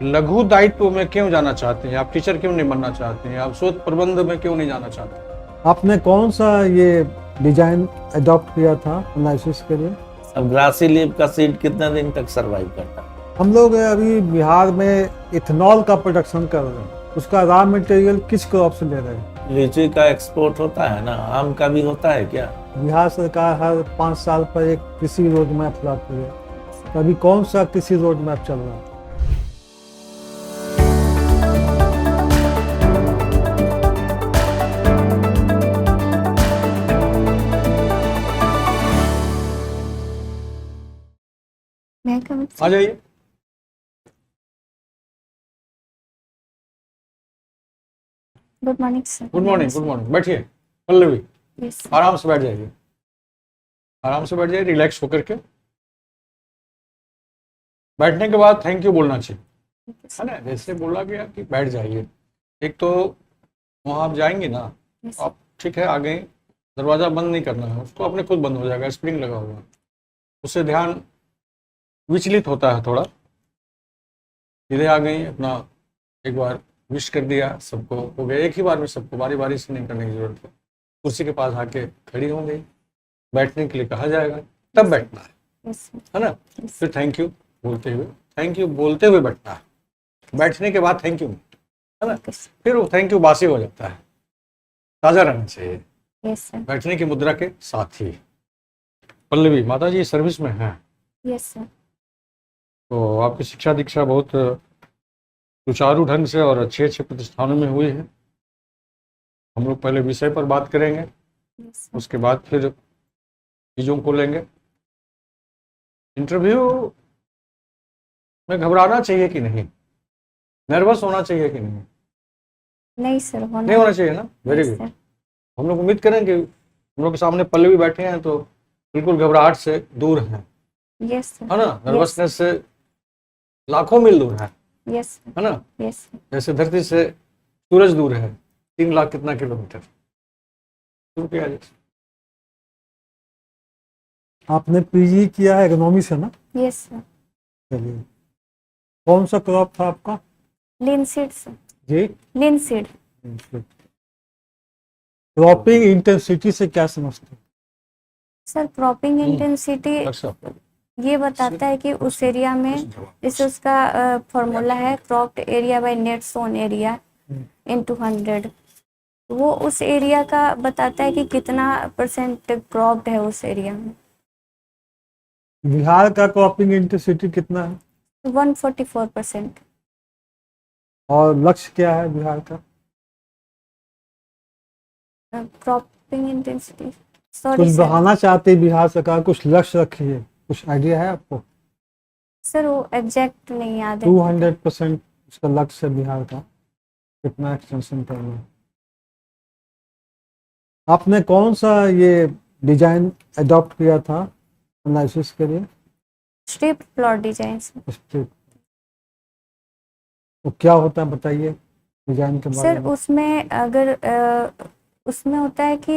लघु दायित्व में क्यों जाना चाहते हैं? आप टीचर क्यों नहीं बनना चाहते हैं? आप शोध प्रबंध में क्यों नहीं जाना चाहते? आपने कौन सा ये डिजाइन अडॉप्ट किया था एनालिसिस के लिए? अब ग्रासी लीफ का सीड कितने दिन तक सरवाइव करता है? हम लोग अभी बिहार में इथेनॉल का प्रोडक्शन कर रहे हैं, उसका रॉ मटेरियल किस क्रॉप से ले रहे हैं? लीची का एक्सपोर्ट होता है ना, आम का भी होता है क्या? बिहार सरकार हर 5 साल पर एक कृषि रोड मैप लाती है, तो अभी कौन सा कृषि रोड मैप चल रहा है? आ जाइए। Good morning sir. Good morning, good morning. बैठिए पल्लवी, यस आराम से बैठ जाइए, आराम से बैठ जाइए, रिलैक्स होकर के। बैठने के बाद थैंक यू बोलना चाहिए, है ना? जैसे बोला गया कि बैठ जाइए। एक तो वहाँ आप जाएंगे ना, आप ठीक है आ गए, दरवाज़ा बंद नहीं करना है, उसको अपने खुद बंद हो जाएगा, स्प्रिंग लगा हुआ है, उससे ध्यान विचलित होता है थोड़ा। सीधे आ गई, अपना एक बार विश कर दिया, सबको हो गया। एक ही बार में सबको बारी बारी से नहीं करने की जरूरत है। कुर्सी के पास आके खड़ी हो गई, बैठने के लिए कहा जाएगा तब बैठना है ना? फिर थैंक यू बोलते हुए, थैंक यू बोलते हुए बैठना है, बैठने के बाद थैंक यू, है ना? फिर वो थैंक यू बासी हो जाता है, ताज़ा रहना चाहिए। Yes sir. बैठने की मुद्रा के साथ ही। पल्लवी माता जी सर्विस में हैं, यस सर। तो आपकी शिक्षा दीक्षा बहुत सुचारू ढंग से और अच्छे अच्छे प्रतिष्ठानों में हुई है। हम लोग पहले विषय पर बात करेंगे, उसके बाद फिर चीज़ों को लेंगे। इंटरव्यू में घबराना चाहिए कि नहीं? नर्वस होना चाहिए कि नहीं? नहीं सर, नहीं होना चाहिए ना? Very good. हम लोग उम्मीद करें कि हम लोग के सामने पल्लवी बैठे हैं तो बिल्कुल घबराहट से दूर हैं, यस सर, है ना? नर्वसनेस से लाखों मील दूर है, यस है ना? यस। जैसे धरती से सूरज दूर है 3 लाख कितना किलोमीटर। शुरू किया जाए। आपने पीजी किया है इकोनॉमी से ना? Yes sir. चलिए, कौन सा क्रॉप था आपका? Linseed sir. जी, लिनसीड। क्रॉपिंग इंटेंसिटी से क्या समझते हैं? सर क्रॉपिंग इंटेंसिटी ये बताता है कि उस एरिया में, जैसे उसका फॉर्मूला है cropped area by net sown area into 100, वो उस एरिया का बताता है कि कितना % क्रॉप्ड है उस एरिया में। बिहार का क्रॉपिंग इंटेंसिटी कितना है 144%। और लक्ष्य क्या है बिहार का? क्रॉपिंग इंटेंसिटी कुछ सॉरी सर, बढ़ाना चाहते हैं बिहार सरकार, कुछ लक्ष्य रखी है, कुछ आइडिया है आपको? सर वो एग्जैक्ट नहीं याद है। 200% उसका लक्ष्य है बिहार का, कितना एक्सटेंशन करना है। आपने कौन सा ये डिजाइन अडॉप्ट किया था एनालिसिस के लिए? Strip plot design. स्ट्रिप, तो क्या होता है बताइए डिजाइन के बारे सर में। उसमें अगर उसमें होता है कि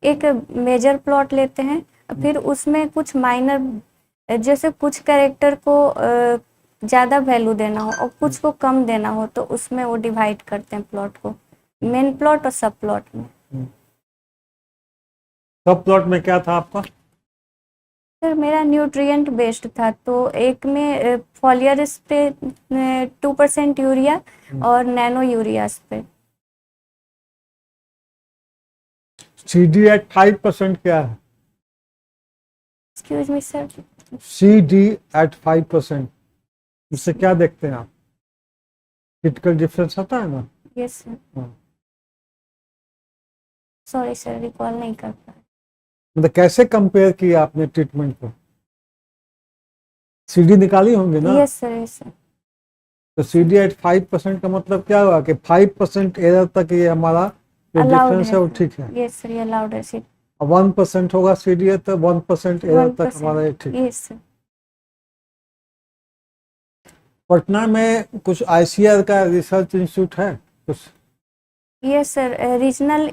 एक मेजर प्लॉट लेते हैं, फिर उसमें कुछ माइनर, जैसे कुछ कैरेक्टर को ज़्यादा वैल्यू देना हो और कुछ को कम देना हो, तो उसमें वो डिवाइड करते हैं प्लॉट को मेन प्लॉट और सब प्लॉट में। सब प्लॉट में क्या था आपका? सर मेरा न्यूट्रिएंट बेस्ड था, तो एक में फॉलियर स्प्रे 2% यूरिया और nano urea spray. CD at 5% क्या है? Excuse me sir. CD at 5%, इससे क्या देखते हैं आप? क्रिटिकल डिफरेंस आता है ना? Yes sir. Sorry sir, recall नहीं कर पाया। मतलब कैसे कंपेयर किया आपने ट्रीटमेंट को? CD निकाली होंगे ना? Yes sir, yes sir. तो CD एट 5% का मतलब क्या हुआ कि 5% एरर तक ये हमारा जो डिफरेंस है वो ठीक है। यस सर, ये अलाउड है सर। 1% होगा CD तो 1% एरर तक हमारा ये ठीक है। Yes sir. पटना में कुछ ICAR का रिसर्च इंस्टीट्यूट है कुछ? Yes sir, regional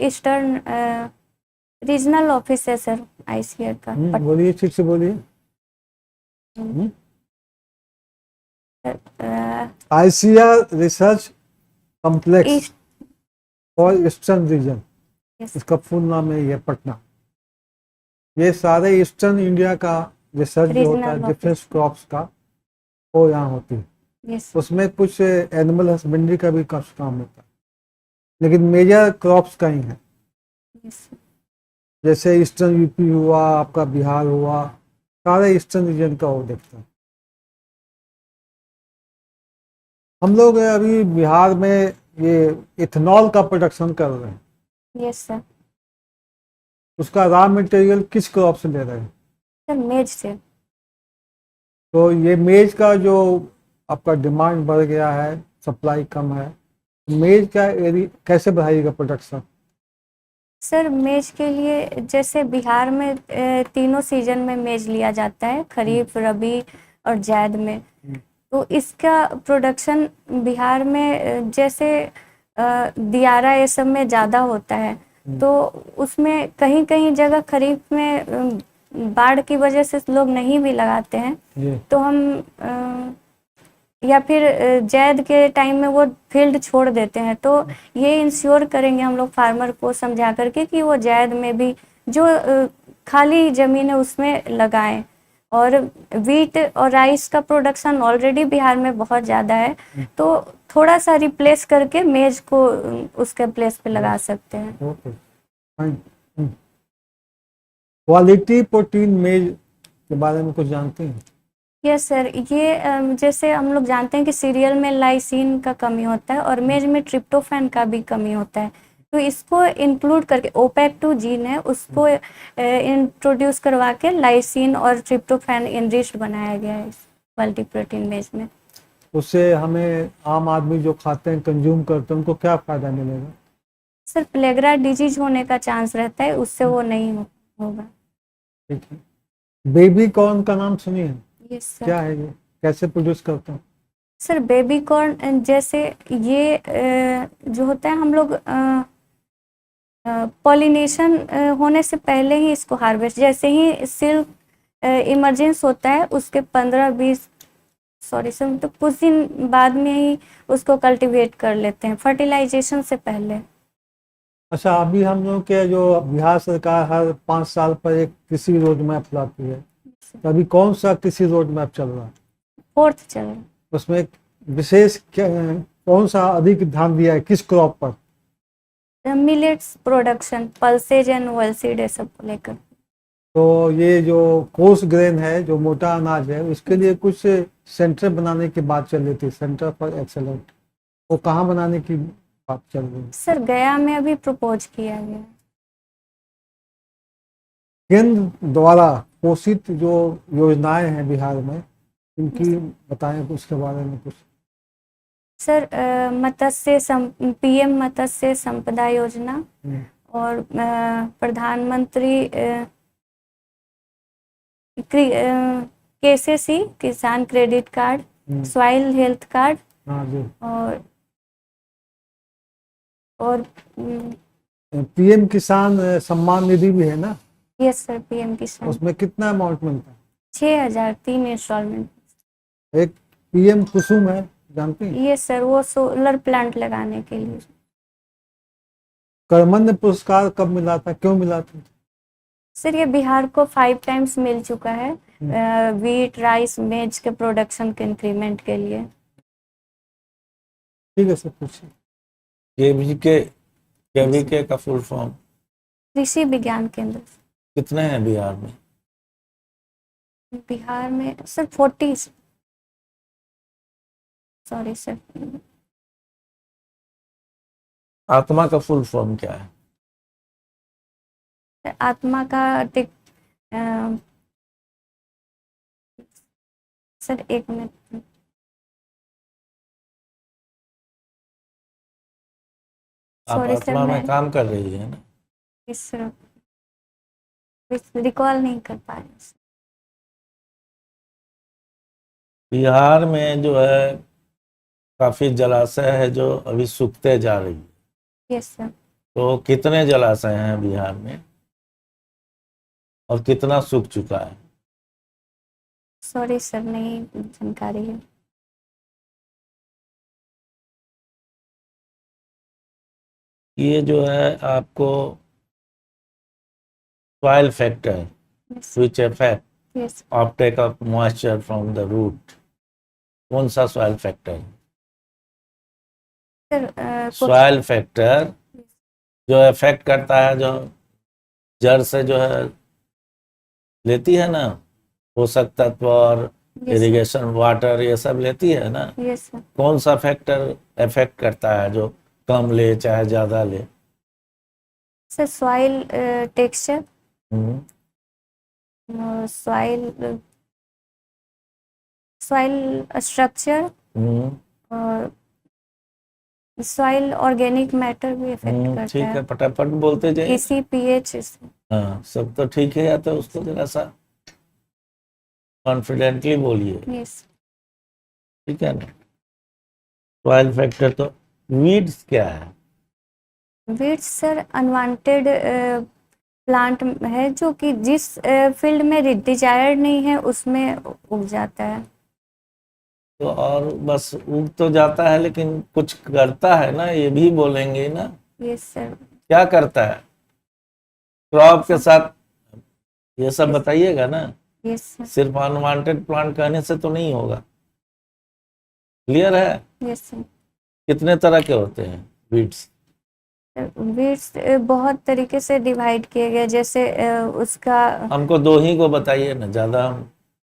eastern regional office है सर ICAR का। बोलिए, ठीक से बोलिए। ICR research complex east, for eastern region, yes, इसका फुल नाम है ये पटना। ये सारे ईस्टर्न इंडिया का रिसर्च जो होता है रीजनल डिफरेंट ऑफिस, क्रॉप्स का, वो यहाँ होती है। यस, उसमें कुछ एनिमल हस्बेंड्री का भी कुछ काम होता है, लेकिन मेजर क्रॉप्स का ही है। यस, जैसे ईस्टर्न यूपी हुआ, आपका बिहार हुआ, सारे ईस्टर्न रीजन का वो देखते हैं। हम लोग अभी बिहार में ये इथेनॉल का प्रोडक्शन कर रहे हैं। Yes sir. उसका रॉ मटेरियल किस क्रॉप से ले रहे हैं? सर मेज से, तो ये मेज का जो आपका डिमांड बढ़ गया है, सप्लाई कम है, मेज का एरिया कैसे बढ़ाइएगा प्रोडक्शन? सर मेज के लिए जैसे बिहार में तीनों सीजन में मेज लिया जाता है, खरीफ, रबी और जायद में। तो इसका प्रोडक्शन बिहार में जैसे दियारा ये सब में ज़्यादा होता है, तो उसमें कहीं कहीं जगह खरीफ में बाढ़ की वजह से लोग नहीं भी लगाते हैं, जी। तो हम या फिर जायद के टाइम में वो फील्ड छोड़ देते हैं। तो ये इंश्योर करेंगे हम लोग फार्मर को समझा करके कि वो जायद में भी जो खाली ज़मीन है उसमें लगाएं। और वीट और राइस का प्रोडक्शन ऑलरेडी बिहार में बहुत ज़्यादा है, तो थोड़ा सा रिप्लेस करके मेज को उसके प्लेस पे लगा सकते हैं। Okay, fine. क्वालिटी प्रोटीन मेज के बारे में कुछ जानते हैं? यस सर, ये जैसे हम लोग जानते हैं कि सीरियल में लाइसिन का कमी होता है और मेज में ट्रिप्टोफैन का भी कमी होता है, तो इसको इंक्लूड करके OPEC2 जीन है उसको इंट्रोड्यूस करवा के लाइसिन और ट्रिप्टोफैन इनरिच्ड बनाया गया है इस मल्टी प्रोटीन मेज में। उससे हमें आम आदमी जो खाते हैं, कंज्यूम करते हैं, उनको क्या फायदा मिलेगा? सर प्लेग्रा डिजीज होने का चांस रहता है, उससे वो नहीं होगा। ठीक है। बेबी कॉर्न का नाम सुनिए, यस सर। क्या है ये, कैसे प्रोड्यूस करते हैं? सर बेबी कॉर्न जैसे ये जो होता है हम लोग पॉलिनेशन होने से पहले ही इसको हार्वेस्ट, जैसे ही सिल्क इमरजेंस होता है उसके 15-20 सॉरी सर तो कुछ दिन बाद में ही उसको कल्टीवेट कर लेते हैं, फर्टिलाइजेशन से पहले। अच्छा, अभी हम लोग के जो बिहार सरकार हर 5 साल पर एक कृषि रोड मैप लाती है, तो अभी कौन सा कृषि रोड मैप चल रहा है? 4th चल रहा है। उसमें एक विशेष कौन सा अधिक ध्यान दिया है, किस क्रॉप पर? Millets production, pulses and oilseed ये सब को लेकर। तो ये जो कोर्स ग्रेन है, जो मोटा अनाज है, उसके लिए कुछ सेंटर बनाने की बात चल रही थी, सेंटर फॉर एक्सेलेंट, वो कहाँ बनाने की बात चल रही है? सर गया में अभी प्रपोज किया गया है। केंद्र द्वारा पोषित जो योजनाएं हैं बिहार में, इनकी बताएं उसके बारे में कुछ। सर PM मत्स्य संपदा योजना और प्रधानमंत्री KCC किसान credit card, soil health card हाँ जी। और PM किसान सम्मान निधि भी है ना? यस सर, PM किसान। उसमें कितना अमाउंट मिलता है? 6,000 3 इंस्टॉलमेंट। एक PM कुसुम है, जानते हैं? ये सर वो सोलर प्लांट लगाने के लिए। कर्मण्य पुरस्कार कब मिला था, क्यों मिला था? सर ये बिहार को 5 टाइम्स मिल चुका है वीट, राइस, मेज के प्रोडक्शन के इंक्रीमेंट के लिए। ठीक है सर, पूछिए। KVK का फुल फॉर्म कृषि विज्ञान केंद्र। कितने हैं बिहार में? बिहार में सर 40, सॉरी सर। आत्मा का फुल फॉर्म क्या है? आत्मा का सर 1 मिनट। आप सॉरी सर, आत्मा में मैं काम कर रही है ना? इस रिकॉल नहीं कर पा रही। बिहार में जो है काफी जलाशय है जो अभी सूखते जा रही है। Yes sir. तो कितने जलाशय हैं बिहार में और कितना सूख चुका है? सॉरी सर, नहीं जानकारी है। ये जो है आपको soil factor Yes. Which affect Yes. Uptake of moisture from the root, कौन सा soil factor? Sir soil factor जो इफेक्ट करता है, जो जड़ से जो है लेती है ना पोषक तत्व और Yes. इरिगेशन वाटर, ये सब लेती है ना, Yes, sir. कौन सा फैक्टर इफेक्ट करता है जो कम ले चाहे ज्यादा ले? सर सॉइल टेक्सचर, हम्म, सॉइल सॉइल स्ट्रक्चर हम्म, और सॉइल ऑर्गेनिक मैटर भी इफेक्ट करता ठीक है, है। फटाफट बोलते जाइए। इसी पीएच। हाँ, सब तो ठीक है, या तो उसको जरा सा कॉन्फिडेंटली बोलिए, यस। ठीक है ना? सॉइल फैक्टर तो वीड्स क्या है? वीड्स सर अनवांटेड प्लांट है जो कि जिस फील्ड में डिजायर्ड नहीं है उसमें उग जाता है। तो और बस उग तो जाता है लेकिन कुछ करता है ना, ये भी बोलेंगे ना, यस सर। क्या करता है क्रॉप के साथ, ये सब बताइएगा ना। Yes sir. सिर्फ अनवांटेड प्लांट कहने से तो नहीं होगा, क्लियर है? Yes sir. कितने तरह के होते हैं वीड्स? वीड्स बहुत तरीके से डिवाइड किए गए, जैसे उसका हमको दो ही को बताइए ना, ज्यादा हम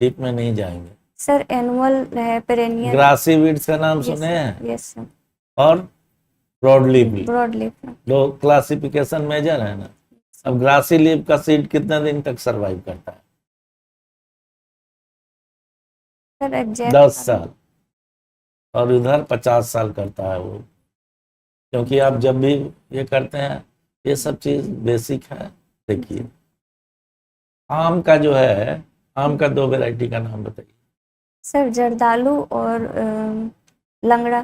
डीप में नहीं जाएंगे। सर एनुअल है, पेरेनियल। ग्रासी वीड्स का नाम सुने हैं? Yes sir. और ब्रॉड लीफ, ब्रॉड लीफ। दो क्लासिफिकेशन मेजर है ना। अब ग्रासी लीफ का सीड कितने दिन तक सरवाइव करता है? सर एग्जैक्ट 10 साल। और इधर 50 साल करता है वो, क्योंकि आप जब भी ये करते हैं, ये सब चीज बेसिक है। देखिए आम का जो है, आम का दो वैरायटी का नाम बताइए। सर जर्दालू और लंगड़ा।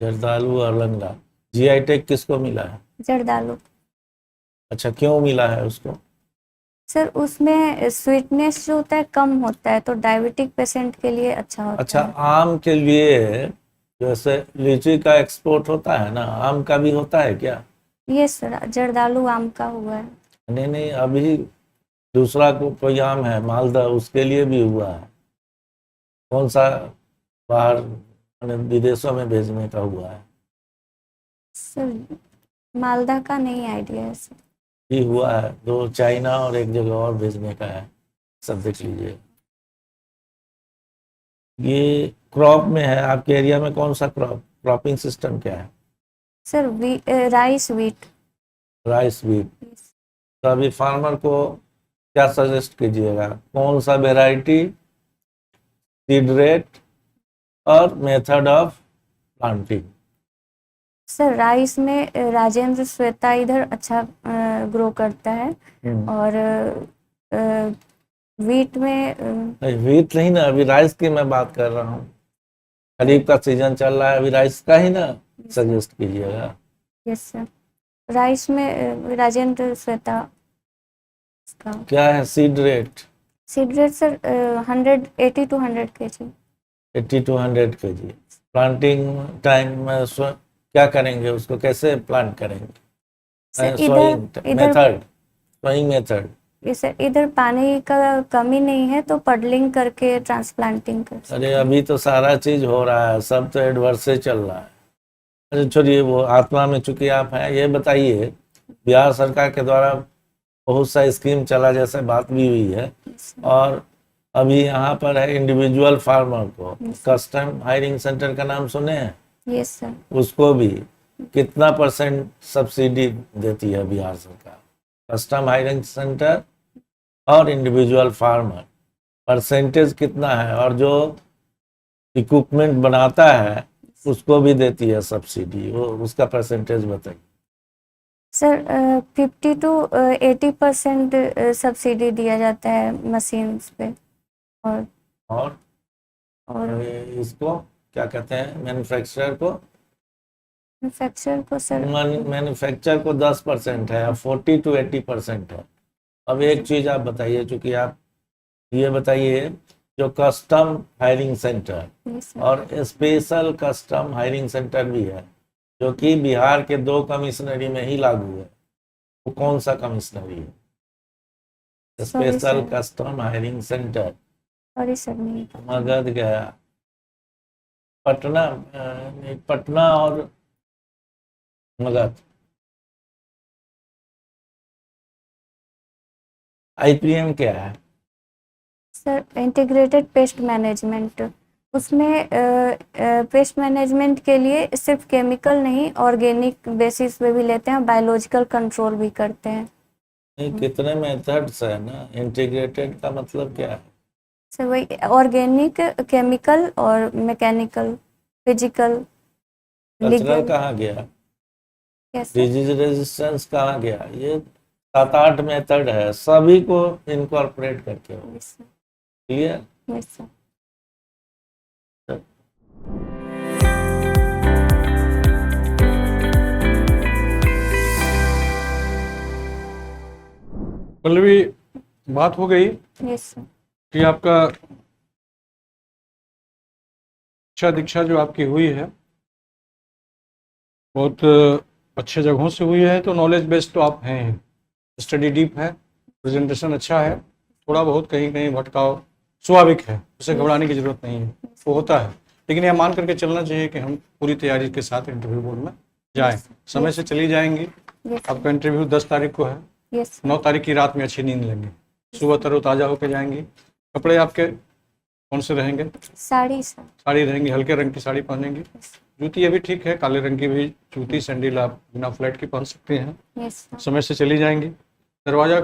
जर्दालू और लंगड़ा। जीआई टैग किसको मिला है? जर्दालू। अच्छा, क्यों मिला है उसको? सर उसमें स्वीटनेस जो होता है कम होता है, तो डायबिटिक पेशेंट के लिए अच्छा होता अच्छा, है। आम के लिए जैसे लीची का एक्सपोर्ट होता है ना, आम का भी होता है क्या? ये सर जर्दालू आम का हुआ है। नहीं नहीं, अभी दूसरा कोई आम है मालदा, उसके लिए भी हुआ है। कौन सा बाहर माने विदेशों में भेजने का हुआ है? सर मालदा का नहीं आइडिया है सर। भी हुआ है, दो चाइना और एक जगह और भेजने का है, सब देख लीजिए। ये क्रॉप में है, आपके एरिया में कौन सा क्रॉपिंग सिस्टम क्या है? Sir rice wheat. Rice wheat. तो अभी फार्मर को क्या सजेस्ट कीजिएगा, कौन सा वेराइटी, सीड रेट और method of planting? Sir rice में राजेंद्र श्वेता इधर अच्छा ग्रो करता है, और वीट में नहीं, वीट नहीं ना, अभी राइस की मैं बात कर रहा हूँ। खरीफ का सीजन चल रहा है, अभी राइस का ही ना सजेस्ट कीजिएगा। Yes sir. राइस में राजेंद्र श्वेता का क्या है seed rate? Seed rate sir 180 to 100 kg। 80 to 100 kg। Planting time में क्या करेंगे, उसको कैसे प्लांट करेंगे? Sir sowing method, sowing method. ये सर इधर पानी का कमी नहीं है तो पडलिंग करके ट्रांसप्लांटिंग कर सकते अरे अभी तो सारा चीज हो रहा है, सब तो एडवर्स से चल रहा है। अरे छोड़िए, वो आत्मा में चूंकि आप हैं, ये बताइए बिहार सरकार के द्वारा बहुत सा स्कीम चला, जैसे बात भी हुई है, और अभी यहाँ पर है इंडिविजुअल फार्मर को कस्टम हायरिंग सेंटर का नाम सुने हैं? Yes sir. उसको भी कितना % सब्सिडी देती है बिहार सरकार? कस्टम हायरिंग सेंटर और इंडिविजुअल फार्मर परसेंटेज कितना है? और जो इक्विपमेंट बनाता है उसको भी देती है सब्सिडी, वो उसका परसेंटेज बताइए। सर 50 to 80% सब्सिडी दिया जाता है मशीन्स पे, और और इसको क्या कहते हैं, मैन्युफैक्चरर को? मैन्युफैक्चरर को सर मैन्युफैक्चर को 10% है, 40 to 80% है। अब एक चीज आप बताइए, चूंकि आप ये बताइए, जो custom hiring centre yes sir. और स्पेशल कस्टम हायरिंग सेंटर भी है, जो कि बिहार के 2 कमिश्नरी में ही लागू है। वो कौन सा कमिश्नरी है? Sorry, special sir. Custom hiring centre, sorry sir, नहीं पता। मगध गया, पटना, नहीं, पटना और मगध। आईपीएम क्या है? सर इंटीग्रेटेड पेस्ट मैनेजमेंट, उसमें पेस्ट मैनेजमेंट के लिए सिर्फ केमिकल नहीं, ऑर्गेनिक बेसिस पे भी लेते हैं, बायोलॉजिकल कंट्रोल भी करते हैं। नहीं, कितने मेथड्स है ना, इंटीग्रेटेड का मतलब क्या है? सर वही ऑर्गेनिक, केमिकल और मैकेनिकल, फिजिकल, कल्चरल लीगल। कहाँ गया? कैसे? डिजीज रेजिस्टेंस कहाँ गया? ये 7-8 मेथड है, सभी को इनकॉर्पोरेट करके हो। Yes sir, clear? Yes sir. Pallavi, बात हो गई यस सर। कि आपका शिक्षा दीक्षा जो आपकी हुई है बहुत अच्छे जगहों से हुई है, तो नॉलेज बेस्ड तो आप हैं ही, स्टडी डीप है, प्रेजेंटेशन अच्छा है, थोड़ा बहुत कहीं कहीं भटकाव स्वाभाविक है, उसे घबराने की जरूरत नहीं है, वो होता है। लेकिन यह मान करके चलना चाहिए कि हम पूरी तैयारी के साथ इंटरव्यू बोर्ड में जाएं। समय से चली जाएंगी। यस आपका इंटरव्यू 10 तारीख को है, यस 9 तारीख की रात में अच्छी नींद लेंगे, सुबह तरोताज़ा होकर जाएंगी। कपड़े आपके कौन से रहेंगे? साड़ी सर। साड़ी रहेंगी, हल्के रंग की साड़ी पहनेंगी। जूती अभी ठीक है, काले रंग की भी जूती सैंडल आप बिना फ्लैट की पहन सकते हैं। Yes sir. समय से चली जाएंगी। दरवाज़ा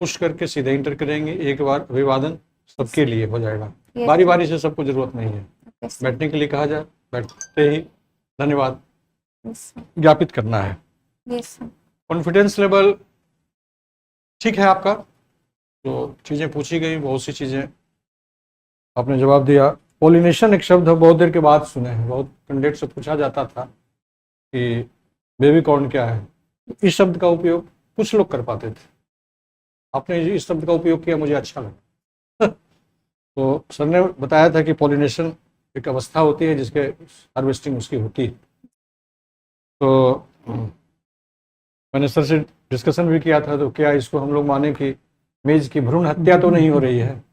पुश करके सीधे इंटर करेंगे, एक बार अभिवादन सबके लिए हो जाएगा, Yes, बारी sir. बारी से सबको जरूरत नहीं है। Okay sir. बैठने के लिए कहा जाए, बैठते ही धन्यवाद यस सर। ज्ञापित करना है। Yes sir. कॉन्फिडेंस लेवल ठीक है आपका, जो चीज़ें पूछी गई बहुत सी चीज़ें आपने जवाब दिया। पॉलिनेशन एक शब्द बहुत देर के बाद सुने हैं, बहुत कैंडिडेट से पूछा जाता था कि बेबी कॉर्न क्या है। इस शब्द का उपयोग कुछ लोग कर पाते थे, आपने इस शब्द का उपयोग किया, मुझे अच्छा लगा। तो सर ने बताया था कि पॉलिनेशन एक अवस्था होती है जिसके हार्वेस्टिंग उसकी होती है। तो मैंने सर से डिस्कशन भी किया था, तो क्या इसको हम लोग माने कि मेज की भ्रूण हत्या तो नहीं हो रही है?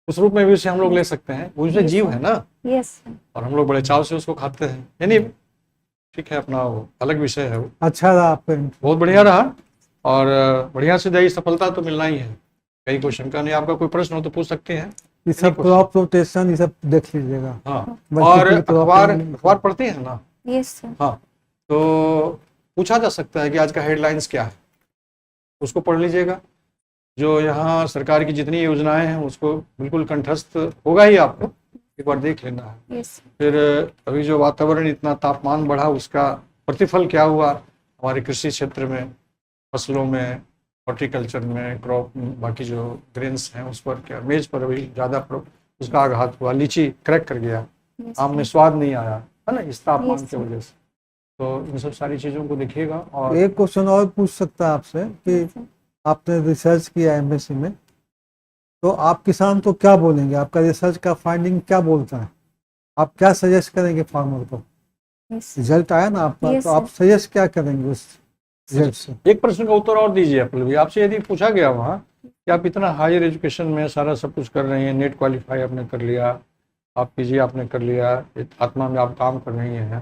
उस रूप में भी उसे हम लोग ले सकते हैं, वो उसमें जीव है ना, यस सर। और हम लोग बड़े चाव से उसको खाते हैं। यानी ठीक है, अपना वो अलग विषय है वो। अच्छा रहा आपका interview। बहुत बढ़िया रहा, और बढ़िया से जाइए, सफलता तो मिलना ही है, कहीं कोई शंका नहीं। आपका कोई प्रश्न हो तो पूछ सकते हैं। ये सब क्रॉप रोटेशन ये सब देख लीजिएगा। हाँ, बच्चे और के crop अखबार पढ़ते हैं ना? Yes sir. हाँ, तो पूछा जा सकता है कि आज का हेडलाइंस क्या है, उसको पढ़ लीजिएगा। जो यहाँ सरकार की जितनी योजनाएं हैं उसको बिल्कुल कंठस्थ होगा ही, आपको एक बार देख लेना है। Yes sir. फिर अभी जो वातावरण इतना तापमान बढ़ा, उसका प्रतिफल क्या हुआ हमारे कृषि क्षेत्र में, फसलों में, हॉर्टिकल्चर में, क्रॉप, बाकी जो ग्रेन्स हैं उस पर क्या, मेज पर अभी ज़्यादा उसका आघात हुआ। लीची क्रैक कर गया, यस आम में स्वाद नहीं आया, है ना, इस तापमान Yes, की sir. वजह से। तो इन सब सारी चीज़ों को देखिएगा। और एक क्वेश्चन और पूछ सकता है आपसे कि सर। आपने रिसर्च किया एमएससी में, तो आप किसान को क्या बोलेंगे? आपका रिसर्च का फाइंडिंग क्या बोलता है? आप क्या सजेस्ट करेंगे फार्मर को? यस रिजल्ट आया ना आपका, Yes, तो आप सजेस्ट क्या करेंगे उस रिजल्ट से? एक प्रश्न का उत्तर और दीजिए पल्लवी, आपसे यदि पूछा गया वहाँ कि आप इतना हायर एजुकेशन में सारा सब कुछ कर रही हैं, नेट क्वालिफाई आपने कर लिया, आप पीजी आपने कर लिया, आत्मा में आप काम कर रही हैं,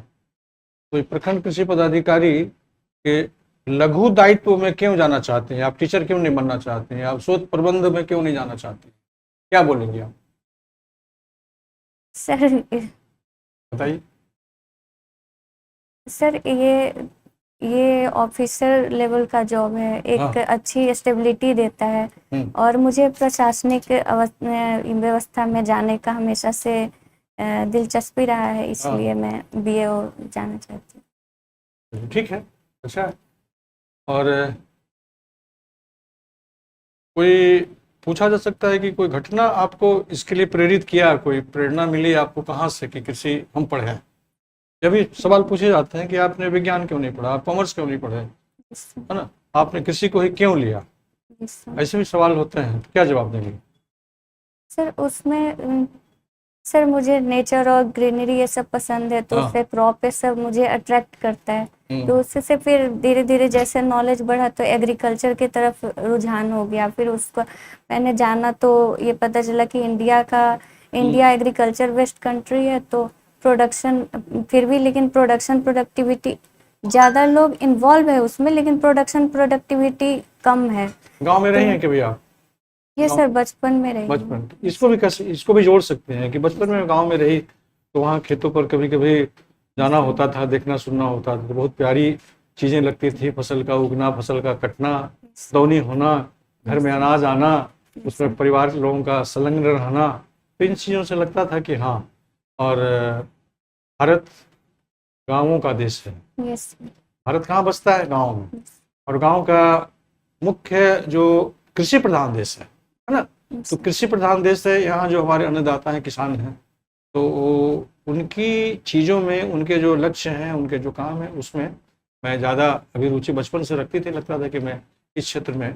तो प्रखंड कृषि पदाधिकारी के लघु दायित्व में क्यों जाना चाहते हैं? आप टीचर क्यों नहीं बनना चाहते हैं? आप शोध प्रबंध में क्यों नहीं जाना चाहते? क्या बोलेंगे आप, सर। बताइए। सर ये ऑफिसर लेवल का जॉब है, एक हाँ। अच्छी स्टेबिलिटी देता है, और मुझे प्रशासनिक व्यवस्था में जाने का हमेशा से दिलचस्पी रहा है, इसलिए मैं बीएओ जाना चाहती हूँ। ठीक है, अच्छा है। और कोई पूछा जा सकता है कि कोई घटना आपको इसके लिए प्रेरित किया, कोई प्रेरणा मिली आपको कहाँ से कि कृषि हम पढ़े? जब भी सवाल पूछे जाते हैं कि आपने विज्ञान क्यों नहीं पढ़ा, आप कॉमर्स क्यों नहीं पढ़े, यस सर। है ना, आपने कृषि को ही क्यों लिया, यस सर। ऐसे भी सवाल होते हैं, तो क्या जवाब देंगे? सर उसमें सर मुझे नेचर और ग्रीनरी ये सब पसंद है, तो हाँ। उससे क्रॉप ये सब मुझे अट्रैक्ट करता है। हम्म। तो उससे से फिर धीरे धीरे जैसे नॉलेज बढ़ा तो एग्रीकल्चर की तरफ रुझान हो गया। फिर उसको मैंने जाना तो ये पता चला कि इंडिया एग्रीकल्चर बेस्ड कंट्री है, तो प्रोडक्शन फिर भी, लेकिन प्रोडक्शन प्रोडक्टिविटी ज़्यादा लोग इन्वॉल्व है उसमें, लेकिन प्रोडक्शन प्रोडक्टिविटी कम है। गांव में रही हैं कभी आप? ये सर बचपन में रही हूँ। बचपन, इसको भी जोड़ सकते हैं कि बचपन में गांव में रही तो वहाँ खेतों पर कभी कभी जाना होता था, देखना सुनना होता था, तो बहुत प्यारी चीजें लगती थी। फसल का उगना, फसल का कटना, दौनी होना, घर में अनाज आना, उसमें परिवार के लोगों का संलग्न रहना, तो इन चीज़ों से लगता था कि हाँ। और भारत गाँवों का देश है। यस। भारत कहाँ बसता है? गाँव में। और गाँव का मुख्य जो कृषि प्रधान देश है ना, तो कृषि प्रधान देश है। यहाँ जो हमारे अन्नदाता हैं, किसान हैं, तो उनकी चीज़ों में, उनके जो लक्ष्य हैं, उनके जो काम है, उसमें मैं ज़्यादा अभिरुचि बचपन से रखती थी। लगता था कि मैं इस क्षेत्र में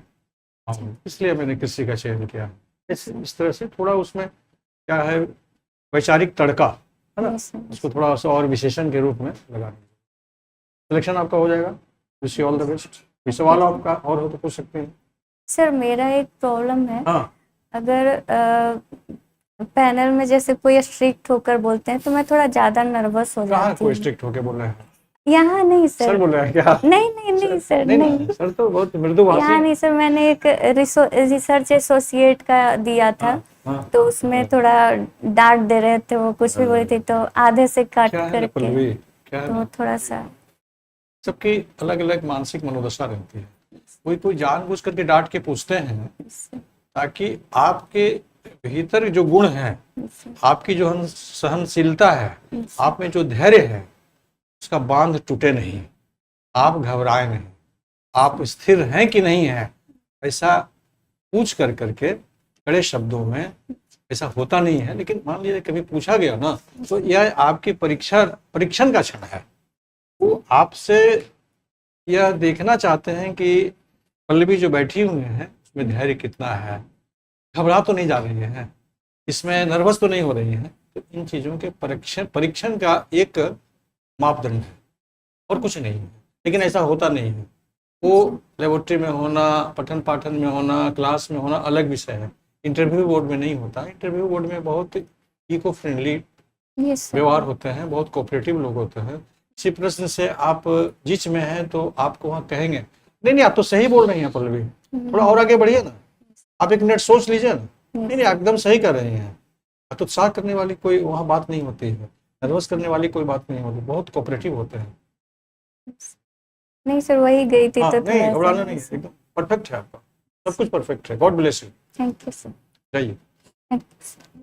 आऊँ, इसलिए मैंने कृषि का चयन किया। इस तरह से थोड़ा उसमें क्या है, वैचारिक तड़का है ना, उसको थोड़ा सा और विशेषण के रूप में लगाना। सिलेक्शन आपका हो जाएगा। Wish you all the best. कोई सवाल आपका और हो तो पूछ सकते हैं। सर मेरा एक प्रॉब्लम है, हाँ, अगर पैनल में जैसे कोई स्ट्रिक्ट होकर बोलते हैं तो मैं थोड़ा ज्यादा नर्वस हो कहाँ जाती कोई हूँ। स्ट्रिक्ट होके बोल रहे हैं? यहाँ नहीं सर सर। बोल रहे हैं क्या? नहीं सर, नहीं नहीं। ना, सर तो बहुत मृदुभाषी यहाँ हैं। नहीं सर, मैंने एक रिसर्च एसोसिएट का दिया था, हाँ, हाँ। तो उसमें थोड़ा डांट दे रहे थे, वो कुछ भी बोली थी तो आधे से काट क्या है करके, पल्लवी, क्या है, तो थोड़ा सा। सबकी अलग अलग मानसिक मनोदशा रहती है। कोई जानबूझ करके डांट के पूछते हैं ताकि आपके भीतर जो गुण है, आपकी जो सहनशीलता है, आप में जो धैर्य है, उसका बांध टूटे नहीं, आप घबराए नहीं, आप स्थिर हैं कि नहीं है, ऐसा पूछ कर करके कड़े शब्दों में। ऐसा होता नहीं है, लेकिन मान लीजिए कभी पूछा गया ना, तो यह आपकी परीक्षण का क्षण है। वो आपसे यह देखना चाहते हैं कि पल्लवी जो बैठी हुई है उसमें धैर्य कितना है, घबरा तो नहीं जा रही है, इसमें नर्वस तो नहीं हो रही है। तो इन चीज़ों के परीक्षण का एक मापदंड है और कुछ नहीं है। लेकिन ऐसा होता नहीं है। वो लेबोरेटरी में होना, पठन पाठन में होना, क्लास में होना अलग विषय है। इंटरव्यू बोर्ड में नहीं होता। इंटरव्यू बोर्ड में बहुत इको फ्रेंडली व्यवहार होते हैं, बहुत कोऑपरेटिव लोग होते हैं। इसी प्रश्न से आप जिस में हैं तो आपको वहाँ कहेंगे नहीं आप तो सही बोल रही हैं पल्लवी, थोड़ा और आगे बढ़िए ना, आप एक मिनट सोच लीजिए ना। नहीं आप एकदम सही कर रही हैं। हतोत्साह करने वाली कोई वहाँ बात नहीं होती है, नर्वस करने वाली कोई बात नहीं होती, बहुत कोऑपरेटिव होते हैं। नहीं सर, वही गई थी हाँ, तो नहीं थोड़ा घबराना सा। नहीं, एकदम परफेक्ट है आपका, सब कुछ परफेक्ट है। God bless you. Thank you sir. जाइए। Thank you sir.